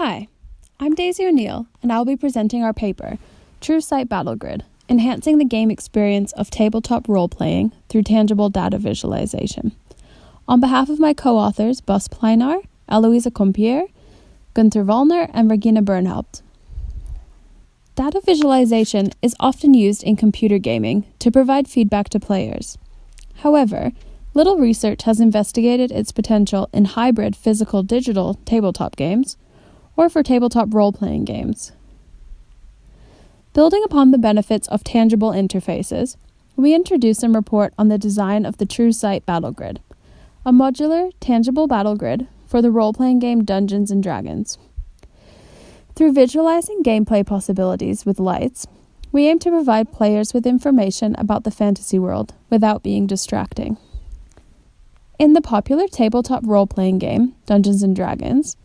Hi, I'm Daisy O'Neill, and I'll be presenting our paper, Truesight Battle Grid, Enhancing the Game Experience of Tabletop Role-Playing Through Tangible Data Visualization, on behalf of my co-authors Plijnaer, Eloisa Kompier, Günter Wallner, and Regina Bernhaupt. Data visualization is often used in computer gaming to provide feedback to players. However, little research has investigated its potential in hybrid physical-digital tabletop games, or for tabletop role-playing games. Building upon the benefits of tangible interfaces, we introduce and report on the design of the Truesight Battle Grid, a modular, tangible battle grid for the role-playing game Dun-geons Dragons. Through visualizing gameplay possibilities with lights, we aim to provide players with information about the fantasy world without being distracting. In the popular tabletop role-playing game, Dun-geons Dragons,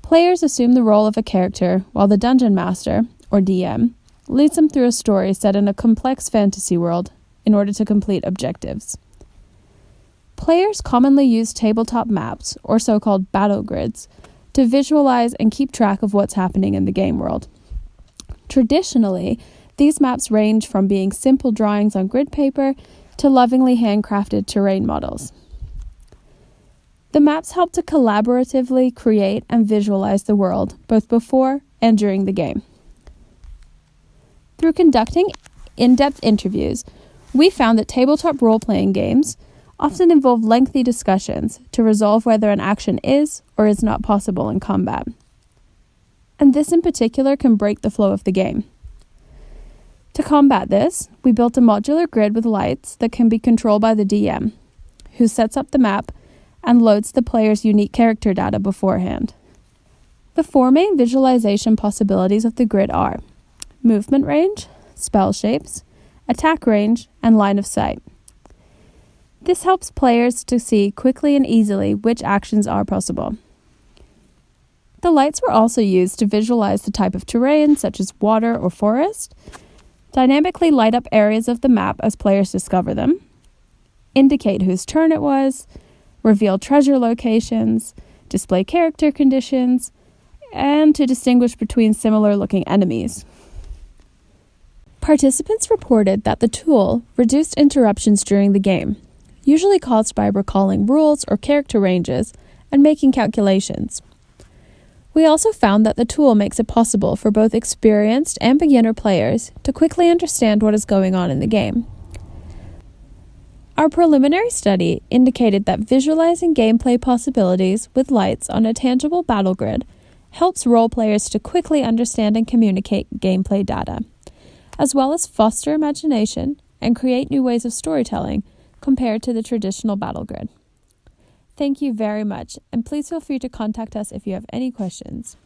players assume the role of a character while the Dungeon Master, or DM, leads them through a story set in a complex fantasy world in order to complete objectives. Players commonly use tabletop maps, or so-called battle grids, to visualize and keep track of what's happening in the game world. Traditionally, these maps range from being simple drawings on grid paper to lovingly handcrafted terrain models. The maps help to collaboratively create and visualize the world, both before and during the game. Through conducting in-depth interviews, we found that tabletop role-playing games often involve lengthy discussions to resolve whether an action is or is not possible in combat. And this in particular can break the flow of the game. To combat this, we built a modular grid with lights that can be controlled by the DM, who sets up the map and loads the player's unique character data beforehand. The four main visualization possibilities of the grid are movement range, spell shapes, attack range, and line of sight. This helps players to see quickly and easily which actions are possible. The lights were also used to visualize the type of terrain, such as water or forest, dynamically light up areas of the map as players discover them, indicate whose turn it was, reveal treasure locations, display character conditions, and to distinguish between similar-looking enemies. Participants reported that the tool reduced interruptions during the game, usually caused by recalling rules or character ranges and making calculations. We also found that the tool makes it possible for both experienced and beginner players to quickly understand what is going on in the game. Our preliminary study indicated that visualizing gameplay possibilities with lights on a tangible battle grid helps role players to quickly understand and communicate gameplay data, as well as foster imagination and create new ways of storytelling compared to the traditional battle grid. Thank you very much, and please feel free to contact us if you have any questions.